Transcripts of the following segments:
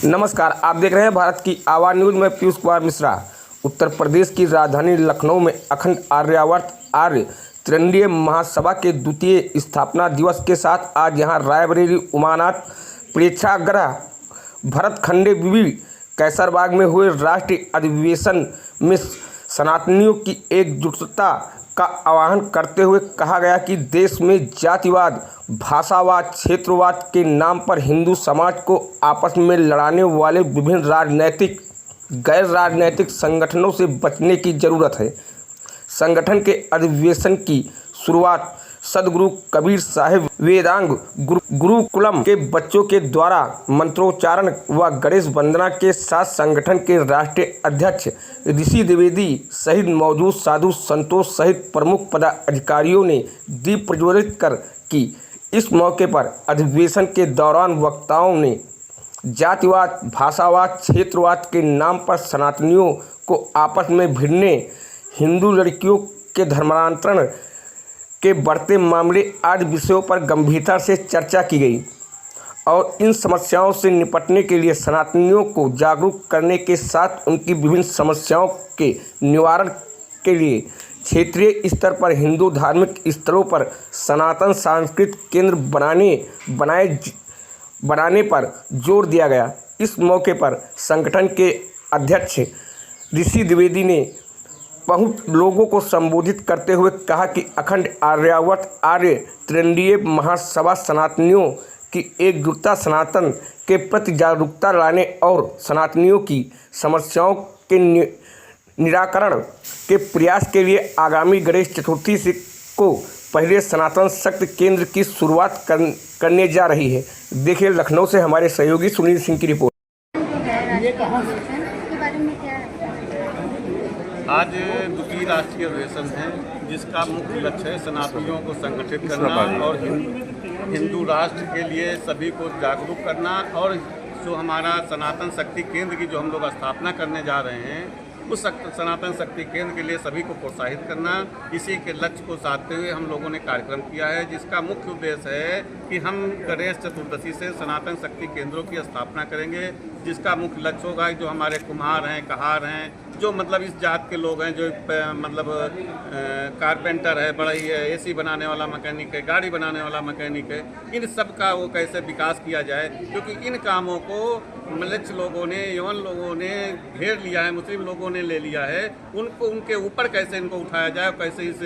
नमस्कार, आप देख रहे हैं भारत की आवाज़ न्यूज़ में पीयूष कुमार मिश्रा। उत्तर प्रदेश की राजधानी लखनऊ में अखंड आर्यावर्त आर्य त्रिरंडीय महासभा के द्वितीय स्थापना दिवस के साथ आज यहां रायबरेली उमानाथ प्रेक्षागृह भरतखंडे बीबी कैसरबाग में हुए राष्ट्रीय अधिवेशन में सनातनियों की एकजुटता का आह्वान करते हुए कहा गया कि देश में जातिवाद, भाषावाद, क्षेत्रवाद के नाम पर हिंदू समाज को आपस में लड़ाने वाले विभिन्न राजनैतिक, गैर राजनैतिक संगठनों से बचने की जरूरत है। संगठन के अधिवेशन की शुरुआत सदगुरु कबीर साहिब वेदांग गुरुकुलम के बच्चों के द्वारा मंत्रोच्चारण व गणेश वंदना के साथ संगठन के राष्ट्रीय अध्यक्ष ऋषि द्विवेदी सहित मौजूद साधु संतों सहित प्रमुख पदाधिकारियों ने दीप प्रज्वलित कर की। इस मौके पर अधिवेशन के दौरान वक्ताओं ने जातिवाद, भाषावाद, क्षेत्रवाद के नाम पर सनातनियों को आपस में भिड़ने, हिंदू लड़कियों के धर्मांतरण के बढ़ते मामले आदि विषयों पर गंभीरता से चर्चा की गई और इन समस्याओं से निपटने के लिए सनातनियों को जागरूक करने के साथ उनकी विभिन्न समस्याओं के निवारण के लिए क्षेत्रीय स्तर पर हिंदू धार्मिक स्थलों पर सनातन सांस्कृतिक केंद्र बनाने पर जोर दिया गया। इस मौके पर संगठन के अध्यक्ष ऋषि द्विवेदी ने बहुत लोगों को संबोधित करते हुए कहा कि अखंड आर्यावर्त आर्य त्रिरंडीय महासभा सनातनियों की एकजुटता, सनातन के प्रति जागरूकता लाने और सनातनियों की समस्याओं के निराकरण के प्रयास के लिए आगामी गणेश चतुर्थी को पहले सनातन शक्ति केंद्र की शुरुआत करने जा रही है। देखिए लखनऊ से हमारे सहयोगी सुनील सिंह की रिपोर्ट। आज द्वितीय राष्ट्रीय अधिवेशन है जिसका मुख्य लक्ष्य है सनातनियों को संगठित करना और हिंदू राष्ट्र के लिए सभी को जागरूक करना और जो हमारा सनातन शक्ति केंद्र की जो हम लोग स्थापना करने जा रहे हैं उस सनातन शक्ति केंद्र के लिए सभी को प्रोत्साहित करना, इसी के लक्ष्य को साधते हुए हम लोगों ने कार्यक्रम किया है जिसका मुख्य उद्देश्य है कि हम गणेश चतुर्दशी से सनातन शक्ति केंद्रों की स्थापना करेंगे जिसका मुख्य लक्ष्य होगा जो हमारे कुम्हार हैं, कहार हैं, जो मतलब इस जात के लोग हैं, जो मतलब कारपेंटर है, बढ़ई है, एसी बनाने वाला मैकेनिक है, गाड़ी बनाने वाला मैकेनिक है, इन सब का वो कैसे विकास किया जाए क्योंकि इन कामों को मलच लोगों ने, यवन लोगों ने घेर लिया है, मुस्लिम लोगों ने ले लिया है। उनको उनके ऊपर कैसे इनको उठाया जाए, कैसे इस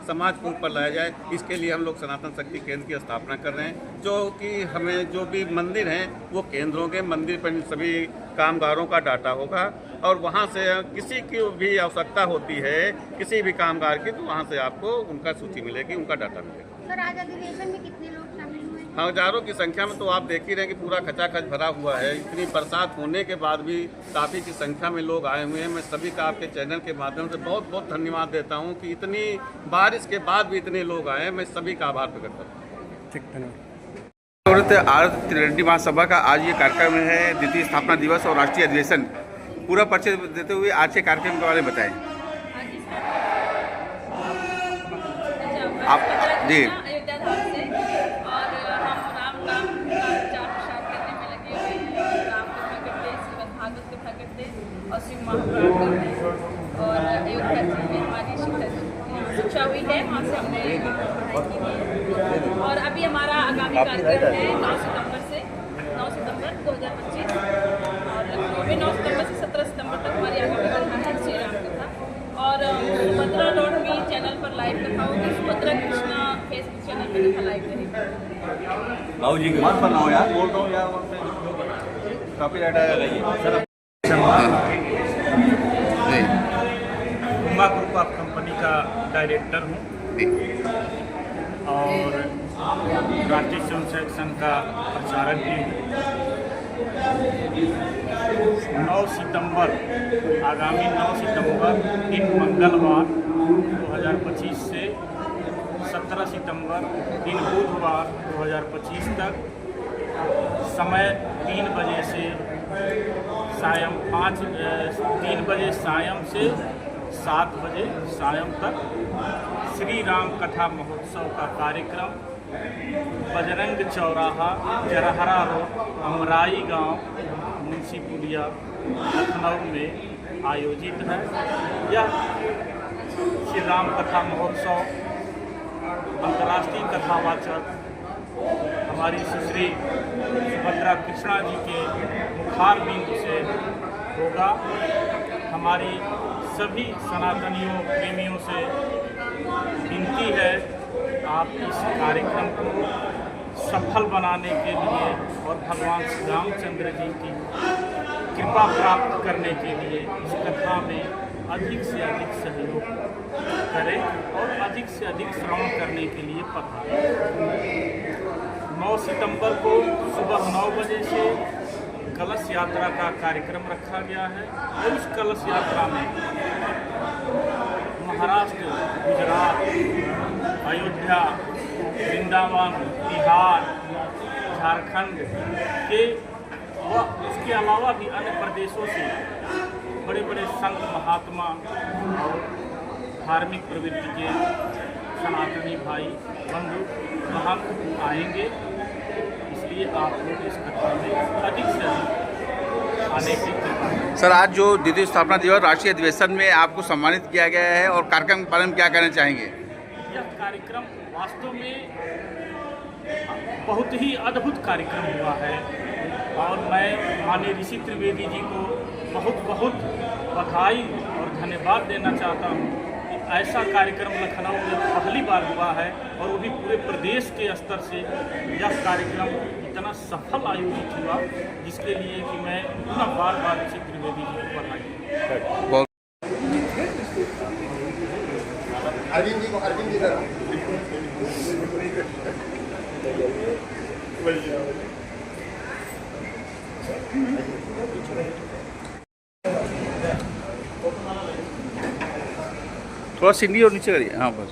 समाज को ऊपर लाया जाए, इसके लिए हम लोग सनातन शक्ति केंद्र की स्थापना कर रहे हैं जो कि हमें जो भी मंदिर हैं वो केंद्र होंगे, मंदिर पर सभी कामगारों का डाटा होगा और वहाँ से किसी की भी आवश्यकता होती है किसी भी कामगार की तो वहाँ से आपको उनका सूची मिलेगी, उनका डाटा मिलेगा। सर आज अधिवेशन में कितने लोग शामिल हुए? हजारों की संख्या में तो आप देख ही रहे हैं कि पूरा खचाखच भरा हुआ है। इतनी बरसात होने के बाद भी काफ़ी की संख्या में लोग आए हुए हैं। मैं सभी का आपके चैनल के माध्यम से बहुत बहुत धन्यवाद देता हूँ कि इतनी बारिश के बाद भी इतने लोग आए। मैं सभी का आभार प्रकट करता हूँ। ठीक, धन्यवाद। आर्य त्रिरंडी महासभा का आज ये कार्यक्रम है, द्वितीय स्थापना दिवस और राष्ट्रीय अधिवेशन। पूरा परिचय देते हुए आज के कार्यक्रम के बारे में बताएं आप। जी और श्री और अयोध्या जी में हमारी शिक्षा हुई है, वहाँ से हमने पढ़ाई की और अभी हमारा आगामी कार्यक्रम है 9 सितंबर 2025 और लखनऊ में 9 सितंबर से 17 सितंबर तक हमारी आगामी कथा है श्री राम कथा और सुभद्रा .me चैनल पर लाइव कथा होगी। सुभद्रा कृष्णा फेसबुक चैनल पर कथा लाइव रहेगी। बाबू जी मत बनाओ यार, बोल रहा हूँ यार, कॉपीराइट आएगा। उमा ग्रुप ऑफ कंपनी का डायरेक्टर हूँ और राष्ट्रीय स्वयंसेवक संघ का प्रचारक भी हूँ। 9 सितंबर आगामी 9 सितंबर दिन मंगलवार 2025 से 17 सितंबर दिन बुधवार 2025 तक समय 3 बजे से सायं 3 बजे सायं से 7 बजे सायं तक श्री राम कथा महोत्सव का कार्यक्रम बजरंग चौराहा, जरहरा रोड, अमराई गांव, तुलसी पुलिया लखनऊ में आयोजित है। यह श्री राम कथा महोत्सव अंतर्राष्ट्रीय कथावाचक हमारी सुश्री सुभद्रा कृष्णा जी के मुखार बिंदु से होगा। हमारी सभी सनातनियों प्रेमियों से विनती है, आप इस कार्यक्रम को सफल बनाने के लिए और भगवान श्री रामचंद्र जी की कृपा प्राप्त करने के लिए इस कथा में अधिक से अधिक सहयोग करें और अधिक से अधिक श्रवण करने के लिए पधारें। 9 सितंबर को सुबह 9 बजे से कलश यात्रा का कार्यक्रम रखा गया है और इस कलश यात्रा में महाराष्ट्र, गुजरात, अयोध्या, वृंदावन, बिहार, झारखंड के व उसके अलावा भी अन्य प्रदेशों से बड़े बड़े संत महात्मा और धार्मिक प्रवृत्ति के सनातनी भाई बंधु महंत आएंगे। इसलिए आप लोग इस कथा में अधिक से अधिक आने की कृपा करें। सर, आज जो द्वितीय स्थापना दिवस राष्ट्रीय अधिवेशन में आपको सम्मानित किया गया है और कार्यक्रम के बारे में क्या कहना चाहेंगे? यह कार्यक्रम वास्तव में बहुत ही अद्भुत कार्यक्रम हुआ है और मैं माननीय ऋषि त्रिवेदी जी को बहुत बहुत बधाई और धन्यवाद देना चाहता हूँ कि ऐसा कार्यक्रम लखनऊ में पहली बार हुआ है और वो भी पूरे प्रदेश के स्तर से यह कार्यक्रम इतना सफल आयोजित हुआ, जिसके लिए कि मैं पुनः बार बार ऋषि त्रिवेदी जी को बधाई। बहुत थोड़ा सीढ़ी और नीचे करिए। हाँ बस।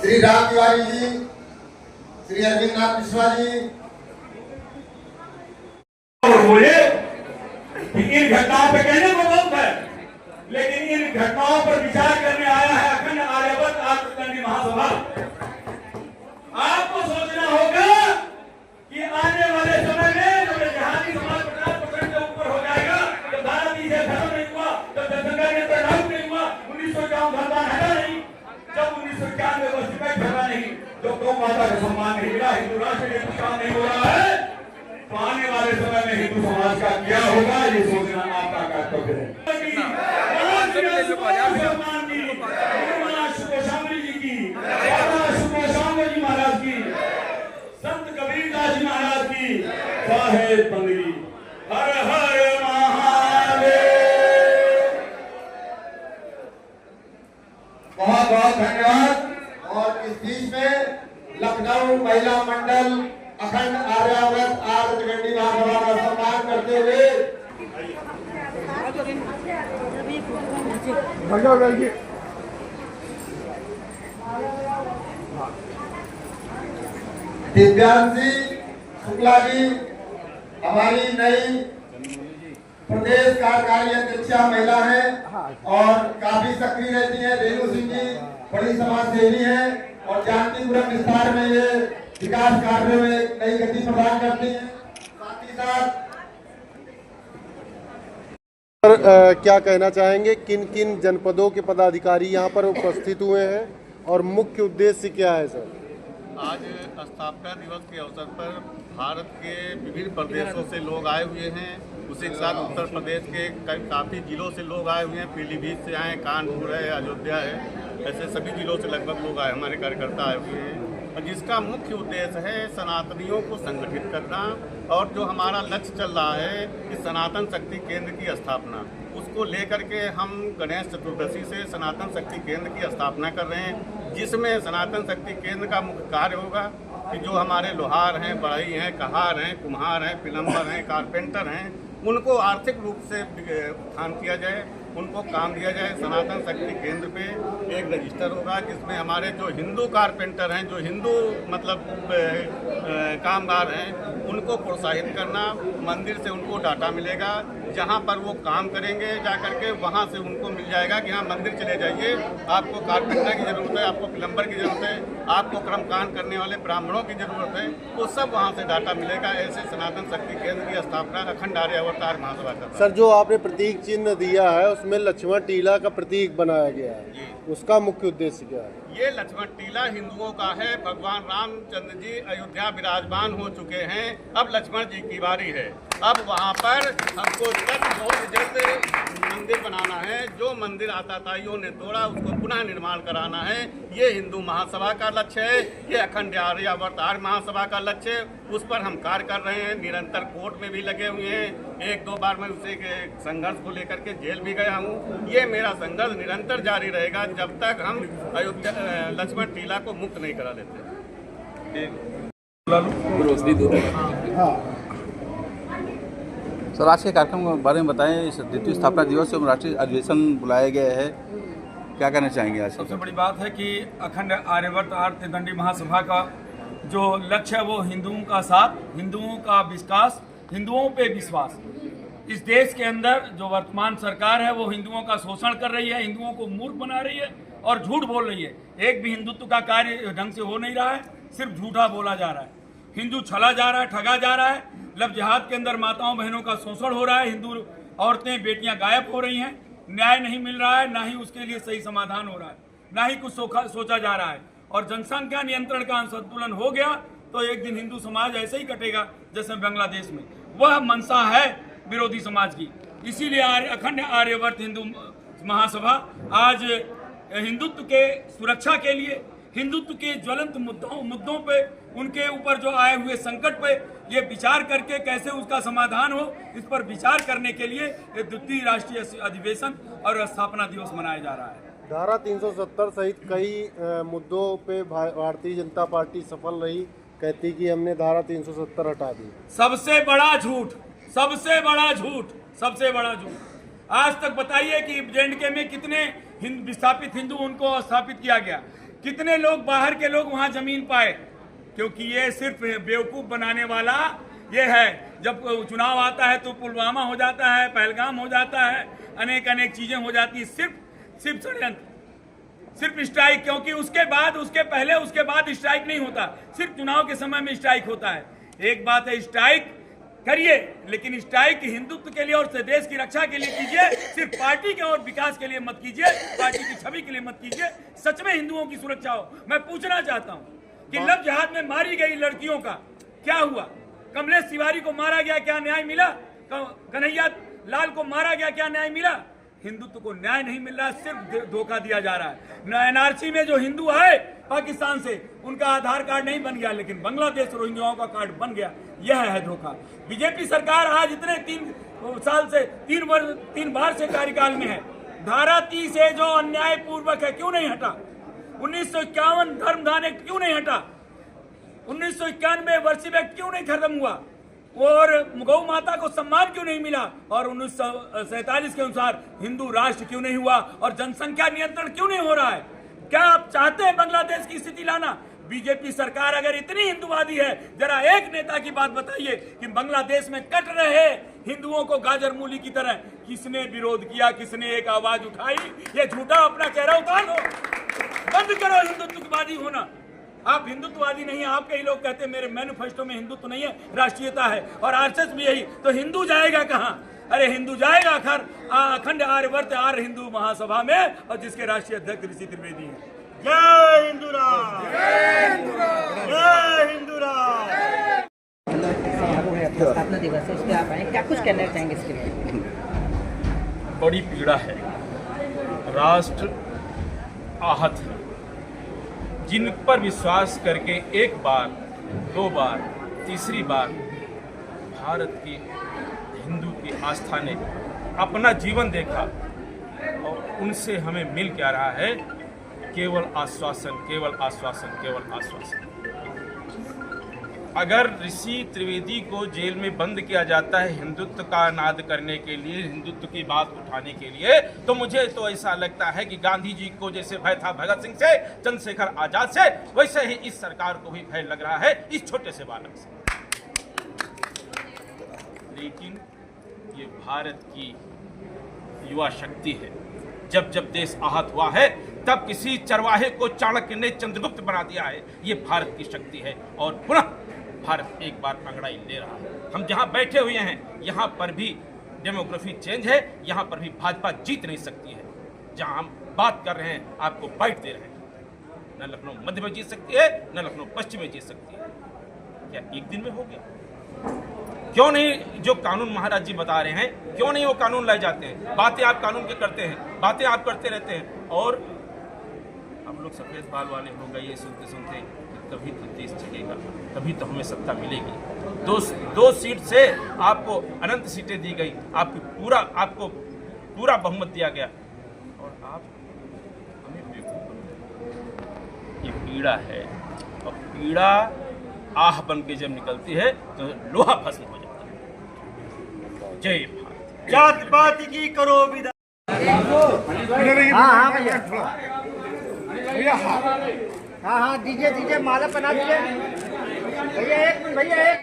श्री राम तिवारी जी, श्री अरविंद नाथ मिश्रा जी। बोले कि इन घटनाओं पे कहने को बहुत है, लेकिन इन घटनाओं पर विचार करने आया है अखंड आर्यवत आर्यवत महासभा। आपको सोचना होगा कि आने वाले समय में जब जहादी समाज 50% से ऊपर हो जाएगा, जब धारा 30 खत्म नहीं हुआ, जब जनसंख्या नियंत्रण लागू नहीं हुआ, 1951 धर्मदान हटा नहीं, जब 1991 में सिपाही भगा नहीं, जो गौ माता का सम्मान नहीं मिला, हिंदू राष्ट्र के काम नहीं हो रहा है, तो आने वाले समय में हिंदू समाज का क्या होगा, ये सोचना आपका कर्तव्य है। महाराज की, संत कबीरदास जी महाराज की, साहेब बंदगी, हर हर महादेव। बहुत बहुत धन्यवाद। और इस बीच में लखनऊ महिला मंडल अखंड आर्यावर्त आर्यगंडी महासभा का सम्मान करते हुए दिव्यांशी शुक्ला जी हमारी नई प्रदेश कार्यकारी अध्यक्षा महिला है और काफी सक्रिय रहती है। रेणु सिंह जी बड़ी समाज सेवी है और जानकीपुरम विस्तार में ये विकास कार्यों में नई गति प्रदान करती है। साथ ही साथ क्या कहना चाहेंगे, किन किन जनपदों के पदाधिकारी यहाँ पर उपस्थित हुए हैं और मुख्य उद्देश्य क्या है सर? आज स्थापना दिवस के अवसर पर भारत के विभिन्न प्रदेशों से लोग आए हुए हैं। उसी के साथ उत्तर प्रदेश के काफ़ी जिलों से लोग आए हुए हैं। पीलीभीत से आए, कानपुर है, अयोध्या है, ऐसे सभी जिलों से लगभग लोग आए, हमारे कार्यकर्ता आए हुए हैं। और जिसका मुख्य उद्देश्य है सनातनियों को संगठित करना और जो हमारा लक्ष्य चल रहा है कि सनातन शक्ति केंद्र की स्थापना, उसको लेकर के हम गणेश चतुर्दशी से सनातन शक्ति केंद्र की स्थापना कर रहे हैं, जिसमें सनातन शक्ति केंद्र का मुख्य कार्य होगा कि जो हमारे लोहार हैं, बढ़ई हैं, कहार हैं, कुम्हार हैं, प्लम्बर हैं, कारपेंटर हैं, उनको आर्थिक रूप से उत्थान किया जाए, उनको काम दिया जाए। सनातन शक्ति केंद्र पे एक रजिस्टर होगा जिसमें हमारे जो हिंदू कारपेंटर हैं, जो हिंदू मतलब कामगार हैं, उनको प्रोत्साहित करना, मंदिर से उनको डाटा मिलेगा, जहाँ पर वो काम करेंगे जा करके वहाँ से उनको मिल जाएगा कि हाँ मंदिर चले जाइए, आपको कारपेंटर की ज़रूरत है, आपको प्लम्बर की ज़रूरत है, आपको कर्मकांड करने वाले ब्राह्मणों की ज़रूरत है, वो सब वहाँ से डाटा मिलेगा। ऐसे सनातन शक्ति केंद्र की स्थापना अखंड आर्य अवतार महासभा करता है। सर, जो आपने प्रतीक चिन्ह दिया है उसमें लक्ष्मण टीला का प्रतीक बनाया गया है, उसका मुख्य उद्देश्य क्या है? ये लक्ष्मण टीला हिंदुओं का है। भगवान रामचंद्र जी अयोध्या विराजमान हो चुके हैं, अब लक्ष्मण जी की बारी है। अब वहाँ पर हमको बहुत जल्द मंदिर बनाना है। जो मंदिर आताताइयों ने तोड़ा उसको पुनः निर्माण कराना है। ये हिंदू महासभा का लक्ष्य है, ये अखंड आर्य अवतार महासभा का लक्ष्य है। उस पर हम कार्य कर रहे हैं, निरंतर कोर्ट में भी लगे हुए हैं। एक दो बार मैं उसे संघर्ष को लेकर के जेल भी गया हूँ। ये मेरा संघर्ष निरंतर जारी रहेगा जब तक हम अयोध्या लक्ष्मण टीला को मुक्त नहीं करा लेते। सर, आज के कार्यक्रम के बारे में बताएं। इस द्वितीय स्थापना दिवस एवं राष्ट्रीय अधिवेशन बुलाए गए हैं, क्या कहना चाहेंगे? आज सबसे बड़ी बात है कि अखंड आर्यवर्त आर्य त्रिदंडी महासभा का जो लक्ष्य है वो हिंदुओं का साथ, हिंदुओं का विकास, हिंदुओं पे विश्वास। इस देश के अंदर जो वर्तमान सरकार है वो हिंदुओं का शोषण कर रही है, हिंदुओं को मूर्ख बना रही है और झूठ बोल रही है। एक भी हिंदुत्व का कार्य ढंग से हो नहीं रहा है, सिर्फ झूठा बोला जा रहा है। हिंदू छला जा रहा है, ठगा जा रहा है। लव जिहाद के अंदर माताओं बहनों का शोषण हो रहा है, हिंदू औरतें बेटियां गायब हो रही हैं, न्याय नहीं मिल रहा है, ना ही उसके लिए सही समाधान हो रहा है, ना ही कुछ सोचा जा रहा है। और जनसंख्या नियंत्रण का असंतुलन हो गया तो एक दिन हिंदू समाज ऐसे ही कटेगा जैसे बांग्लादेश में। वह मंशा है विरोधी समाज की। इसीलिए अखंड आर्यवर्त हिंदू महासभा आज हिंदुत्व के सुरक्षा के लिए, हिंदुत्व के ज्वलंत मुद्दों पे, उनके ऊपर जो आए हुए संकट पे ये विचार करके कैसे उसका समाधान हो, इस पर विचार करने के लिए ये द्वितीय राष्ट्रीय अधिवेशन और स्थापना दिवस मनाया जा रहा है। धारा 370 सहित कई मुद्दों पे भारतीय जनता पार्टी सफल रही, कहती कि हमने धारा 370 हटा दी। सबसे बड़ा झूठ, सबसे बड़ा झूठ, सबसे बड़ा झूठ। आज तक बताइए कि J&K में कितने विस्थापित हिंदू उनको स्थापित किया गया, कितने लोग बाहर के लोग वहां जमीन पाए? क्योंकि ये सिर्फ बेवकूफ बनाने वाला ये है। जब चुनाव आता है तो पुलवामा हो जाता है, पहलगाम हो जाता है, अनेक चीजें हो जाती है। सिर्फ षड्यंत्र, सिर्फ स्ट्राइक। क्योंकि उसके पहले उसके बाद स्ट्राइक नहीं होता, सिर्फ चुनाव के समय में स्ट्राइक होता है। एक बात है स्ट्राइक करिए, लेकिन स्ट्राइक हिंदुत्व के लिए और देश की रक्षा के लिए कीजिए, सिर्फ पार्टी के और विकास के लिए मत कीजिए, पार्टी की छवि के लिए मत कीजिए। सच में हिंदुओं की सुरक्षा हो। मैं पूछना चाहता हूं कि लव जिहाद में मारी गई लड़कियों का क्या हुआ? कमलेश तिवारी को मारा गया, क्या न्याय मिला? कन्हैया लाल को मारा गया, क्या न्याय मिला? हिंदुत्व को न्याय नहीं मिल रहा, सिर्फ धोखा दिया जा रहा है। NRC में जो हिंदू आए पाकिस्तान से, उनका आधार कार्ड नहीं बन गया, लेकिन बांग्लादेश रोहिंग्याओं का कार्ड बन गया। यह है धोखा। बीजेपी सरकार आज इतने 3 साल से 3 बार से कार्यकाल में है। धारा 30 से जो अन्याय पूर्वक है क्यों नहीं हटा? 1951 धर्मदान एक्ट क्यों नहीं हटा? 1991 वर्षिप एक्ट क्यों नहीं खत्म हुआ? और गौ माता को सम्मान क्यों नहीं मिला? और 1947 के अनुसार हिंदू राष्ट्र क्यों नहीं हुआ? और जनसंख्या नियंत्रण क्यों नहीं हो रहा है? क्या आप चाहते हैं बांग्लादेश की स्थिति लाना? बीजेपी सरकार अगर इतनी हिंदुवादी है, जरा एक नेता की बात बताइए कि बांग्लादेश में कट रहे हिंदुओं को गाजर मूली की तरह किसने विरोध किया, किसने एक आवाज उठाई? ये झूठा अपना चेहरा उतार दो, बंद करो हिंदुत्ववादी होना। आप हिंदुत्ववादी नहीं हैं। आपके ही लोग कहते हैं मेरे मैनिफेस्टो में हिंदुत्व नहीं है, राष्ट्रीयता है, और आरएसएस भी यही। तो हिंदू जाएगा कहाँ? अरे हिंदू जाएगा अखंड आर्यवर्त आर्य हिंदू महासभा में, और जिसके राष्ट्रीय अध्यक्ष ऋषि त्रिवेदी हैं। जय हिंदू राम, जय हिंदू राम, जय हिंदू राम। स्थापना दिवस है, उस पर आप आए, क्या कुछ कहना चाहेंगे इसके लिए? बड़ी पीड़ा है, राष्ट्र आहत है। जिन पर विश्वास करके एक बार, दो बार, तीसरी बार भारत की हिंदू की आस्था ने अपना जीवन देखा, और उनसे हमें मिल क्या रहा है? केवल आश्वासन, केवल आश्वासन, केवल आश्वासन। अगर ऋषि त्रिवेदी को जेल में बंद किया जाता है हिंदुत्व का नाद करने के लिए, हिंदुत्व की बात उठाने के लिए, तो मुझे तो ऐसा लगता है कि गांधी जी को जैसे भय था भगत सिंह से, चंद्रशेखर आजाद से, वैसे ही इस सरकार को भी भय लग रहा है इस छोटे से बालक से। लेकिन ये भारत की युवा शक्ति है। जब जब देश आहत हुआ है, तब किसी चरवाहे को चाणक्य ने चंद्रगुप्त बना दिया है। ये भारत की शक्ति है, और पुनः भारत एक बार अंगड़ाई ले रहा है। हम जहां बैठे हुए हैं, यहां पर भी डेमोग्राफी चेंज है, यहां पर भी भाजपा जीत नहीं सकती है। जहां हम बात कर रहे हैं, आपको बाइट दे रहे हैं। न लखनऊ मध्य में जीत सकती है, न लखनऊ पश्चिम में जीत सकती है। क्या एक दिन में हो गया? क्यों नहीं जो कानून महाराज जी बता रहे हैं, क्यों नहीं वो कानून लाए जाते हैं? बातें आप कानून के करते हैं, बातें आप करते रहते हैं, और हम लोग सफेद बाल वाले हो गए ये सुनते सुनते। तभी तो देश चलेगा, तभी तो हमें सत्ता मिलेगी। दो सीट से आपको अनंत सीटें दी गई, आपको पूरा बहुमत दिया गया, और आप हमें बेवकूफ बन गए। ये पीड़ा है, और पीड़ा आह बन के जब निकलती है तो लोहा भस्म हो जाता है। जय भारत। जात पात की करो विदा। हाँ, दीजिए माला बना दीजिए भैया, एक